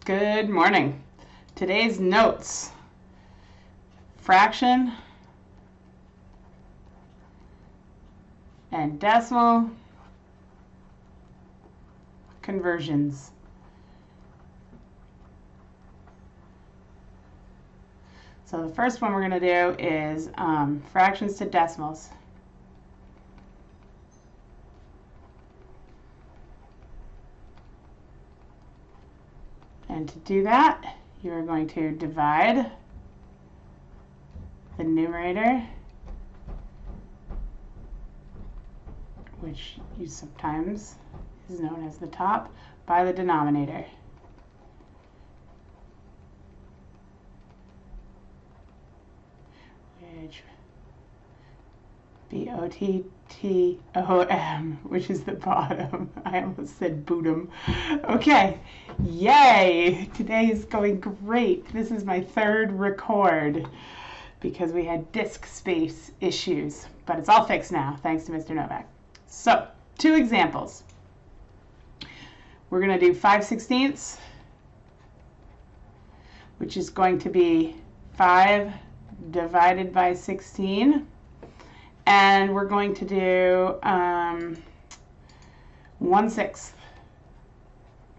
Good morning. Today's notes: fraction and decimal conversions. So the first one we're going to do is fractions to decimals. And to do that, you're going to divide the numerator, which you sometimes is known as the top, by the denominator. Which B-O-T-T-O-M, which is the bottom. I almost said bottom. Okay, yay! Today is going great. This is my third record because we had disk space issues, but it's all fixed now, thanks to Mr. Novak. So, two examples. We're going to do 5/16, which is going to be 5 divided by 16. And we're going to do 1/6,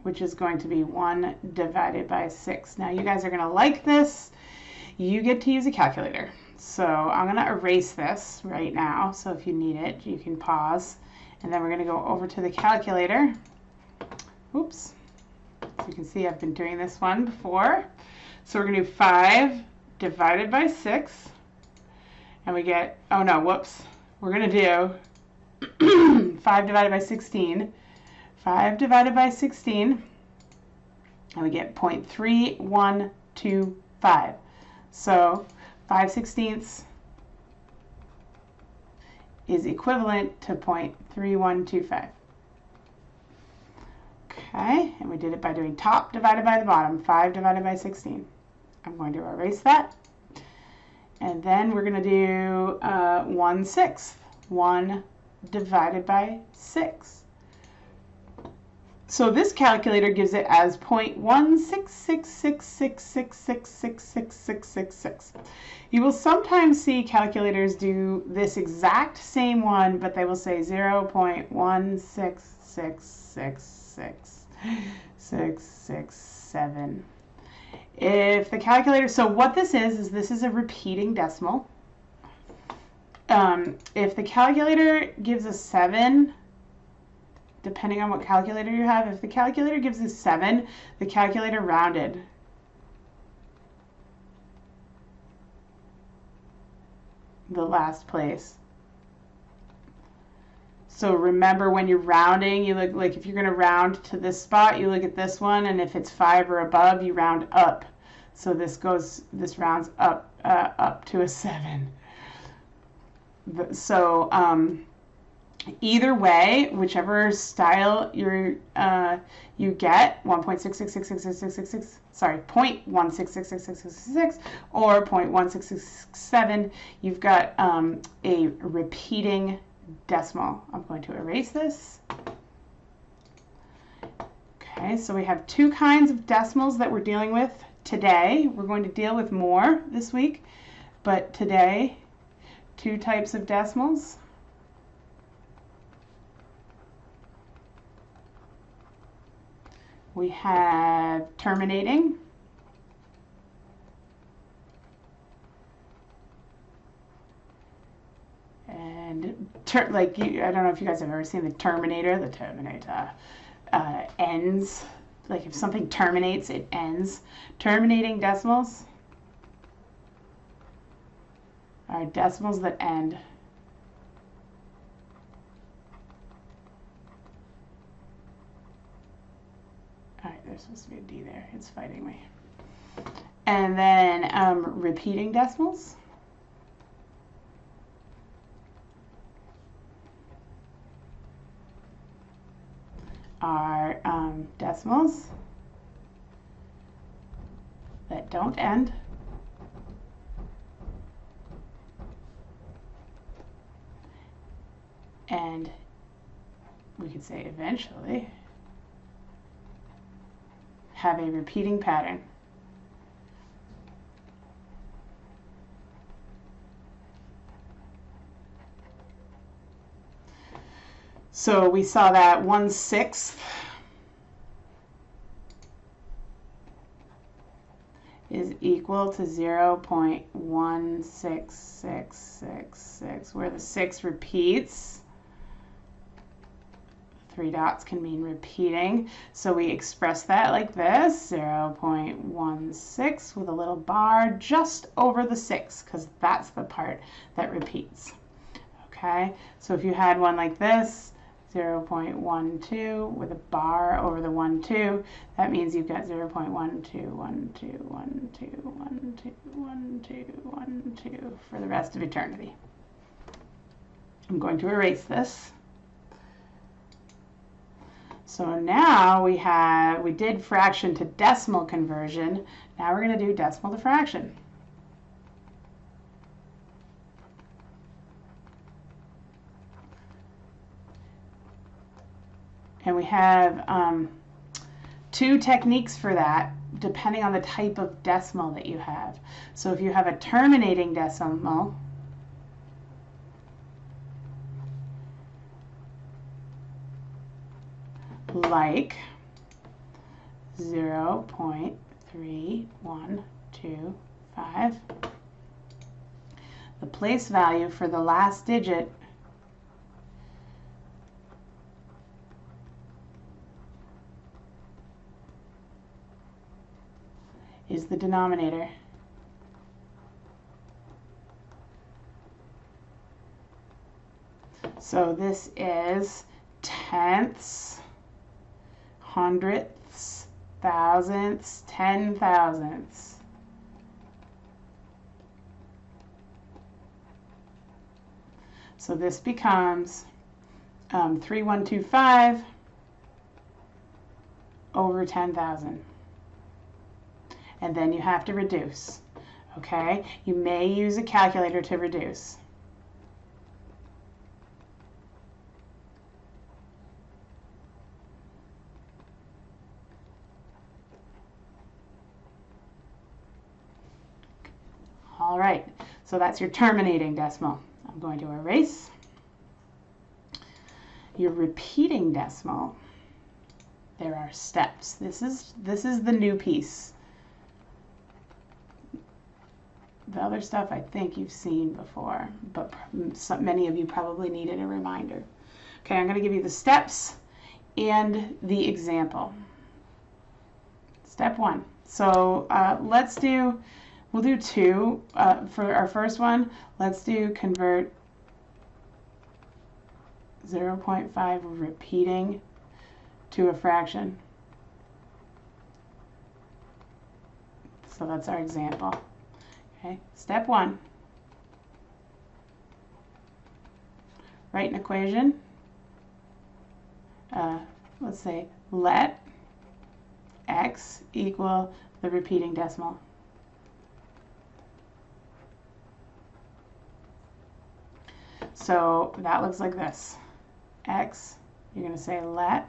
which is going to be 1 divided by 6. Now you guys are going to like this. You get to use a calculator. So I'm going to erase this right now. So if you need it, you can pause. And then we're going to go over to the calculator. Oops. So you can see I've been doing this one before. So we're going to do 5 divided by 6. And we get, oh no, whoops. We're going to do 5 divided by 16. 5 divided by 16. And we get 0.3125. So 5/16 is equivalent to 0.3125. Okay, and we did it by doing top divided by the bottom, 5 divided by 16. I'm going to erase that. And then we're going to do 1/6, 1 divided by 6. So this calculator gives it as 0.16666666666. You will sometimes see calculators do this exact same one, but they will say 0.166666667. If the calculator, so what this is this is a repeating decimal. If the calculator gives us 7, depending on what calculator you have, if the calculator gives us 7, the calculator rounded. The last place. So remember, when you're rounding, you look like if you're going to round to this spot, you look at this one, and if it's 5 or above, you round up. So this rounds up up to a 7. So either way, whichever style you get, 1.6666666, sorry, 0.1666666, or 0.1667, you've got a repeating decimal. I'm going to erase this. Okay, so we have two kinds of decimals that we're dealing with today. We're going to deal with more this week, but today, two types of decimals. We have terminating and I don't know if you guys have ever seen the Terminator. The Terminator ends. Like if something terminates, it ends. Terminating decimals are decimals that end. All right, there's supposed to be a D there. It's fighting me. And then repeating decimals are decimals that don't end. And we could say eventually have a repeating pattern. So we saw that 1/6 is equal to 0.16666, where the 6 repeats. 3 dots can mean repeating. So we express that like this, 0.16 with a little bar just over the 6, because that's the part that repeats. Okay, so if you had one like this, 0.12 with a bar over the 1, 2, that means you've got 0.121212121212 for the rest of eternity. I'm going to erase this. So now we did fraction to decimal conversion. Now we're going to do decimal to fraction. And we have 2 techniques for that, depending on the type of decimal that you have. So if you have a terminating decimal, like 0.3125, the place value for the last digit is the denominator. So this is tenths, hundredths, thousandths, 10,000ths. So this becomes 3125 over 10,000. And then you have to reduce. Okay? You may use a calculator to reduce. All right, so that's your terminating decimal. I'm going to erase. Your repeating decimal, there are steps. This is the new piece. The other stuff I think you've seen before, but many of you probably needed a reminder. Okay, I'm going to give you the steps and the example. Step 1. So we'll do 2 for our first one. Let's do convert 0.5 repeating to a fraction. So that's our example. Okay, step 1. Write an equation. Let's say let x equal the repeating decimal. So that looks like this. X, you're going to say let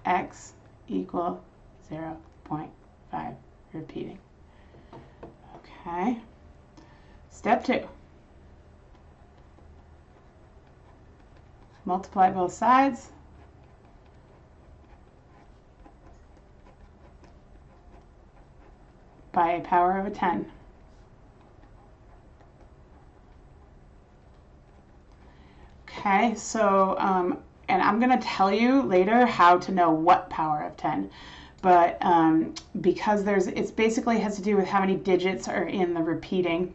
x equal 0.5 repeating. Okay. Step 2. Multiply both sides. By a power of 10. Okay, so, and I'm going to tell you later how to know what power of 10. But because it basically has to do with how many digits are in the repeating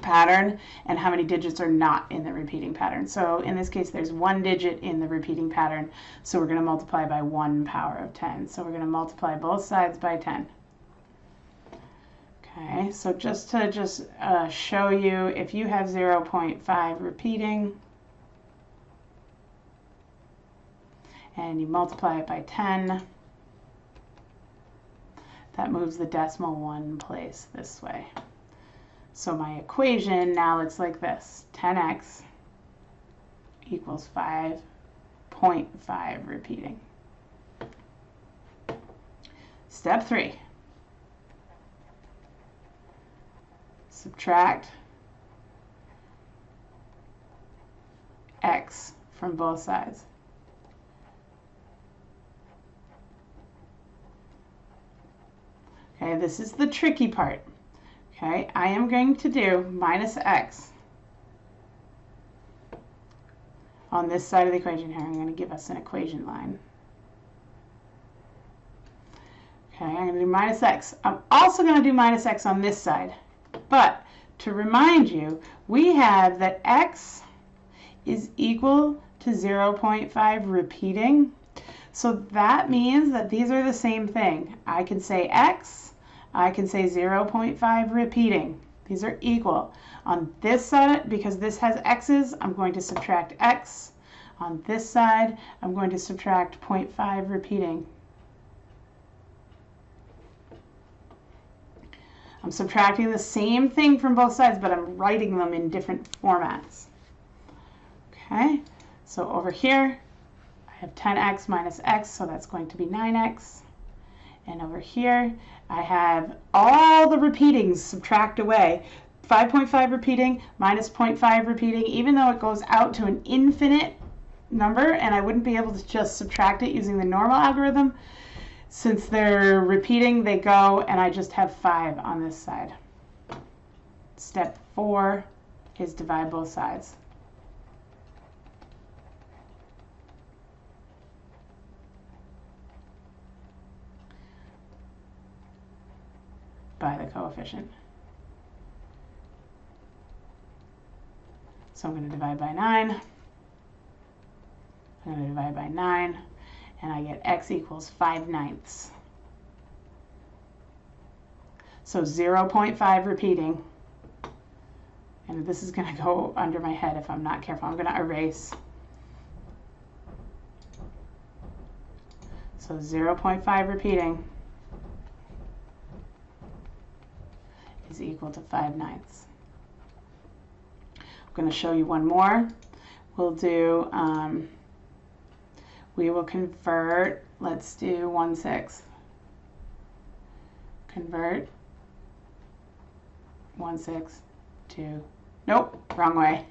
pattern and how many digits are not in the repeating pattern. So in this case, there's 1 digit in the repeating pattern, so we're going to multiply by 1 power of 10. So we're going to multiply both sides by 10. Okay, so just to show you, if you have 0.5 repeating, and you multiply it by 10, that moves the decimal 1 place this way. So my equation now looks like this. 10x equals 5.5 repeating. Step 3. Subtract x from both sides. Okay, this is the tricky part. Okay, I am going to do minus x on this side of the equation here. I'm going to give us an equation line. Okay, I'm going to do minus x. I'm also going to do minus x on this side. But to remind you, we have that x is equal to 0.5 repeating. So that means that these are the same thing. I can say x, I can say 0.5 repeating. These are equal. On this side, because this has x's, I'm going to subtract x. On this side, I'm going to subtract 0.5 repeating. I'm subtracting the same thing from both sides, but I'm writing them in different formats. Okay, so over here, I have 10x minus x, so that's going to be 9x. And over here, I have all the repeatings subtract away. 5.5 repeating minus 0.5 repeating, even though it goes out to an infinite number, and I wouldn't be able to just subtract it using the normal algorithm. Since they're repeating, they go, and I just have 5 on this side. Step 4 is divide both sides. By the coefficient. So I'm going to divide by 9. I'm going to divide by 9. And I get x equals 5/9. So 0.5 repeating. And this is going to go under my head if I'm not careful. I'm going to erase. So 0.5 repeating is equal to 5/9. I'm going to show you one more. We'll do... we will convert, let's do 1/6. Convert 1/6 to, nope, wrong way.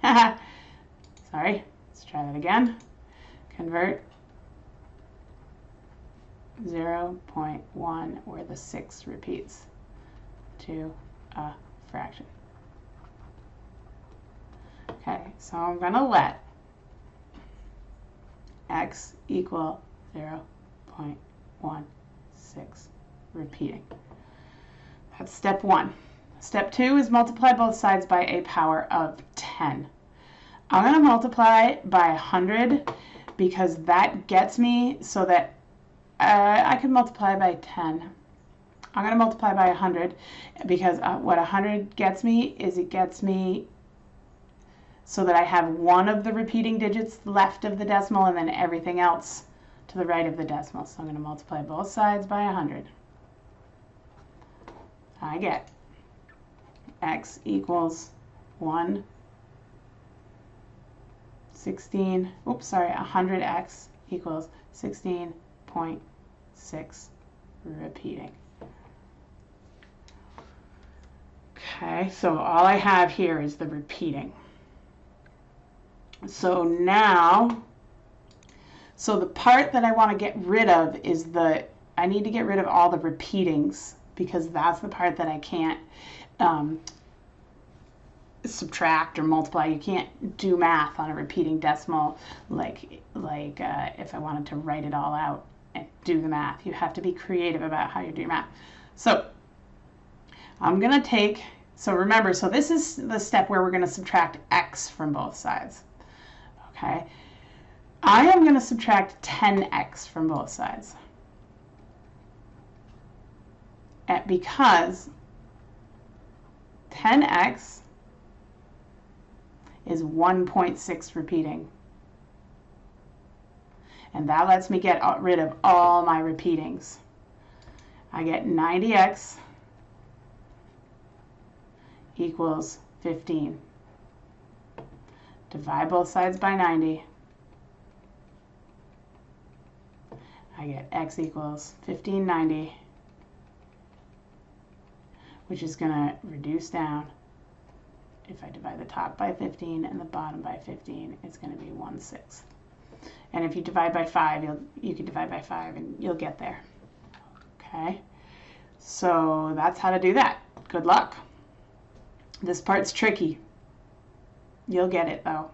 Sorry, let's try that again. Convert 0.1, where the 6 repeats, to a fraction. Okay, so I'm going to let x equal 0.16 repeating. That's step 1. Step 2 is multiply both sides by a power of 10. I'm going to multiply by 100 because that gets me so that I can multiply by 10. I'm going to multiply by 100 because what 100 gets me is it gets me so that I have one of the repeating digits left of the decimal and then everything else to the right of the decimal. So I'm going to multiply both sides by 100. I get x equals 100x equals 16.6 repeating. Okay, so all I have here is the repeating. So now, the part that I want to get rid of is I need to get rid of all the repeatings because that's the part that I can't subtract or multiply. You can't do math on a repeating decimal like if I wanted to write it all out and do the math. You have to be creative about how you do your math. So I'm going to take, remember, this is the step where we're going to subtract x from both sides. Okay, I am going to subtract 10x from both sides because 10x is 1.6 repeating, and that lets me get rid of all my repeatings. I get 90x equals 15. Divide both sides by 90. I get x equals 1590 which is going to reduce down. If I divide the top by 15 and the bottom by 15, it's going to be 1/6. And if you divide by 5, you can divide by 5 and you'll get there. Okay, so that's how to do that. Good luck. This part's tricky. You'll get it though.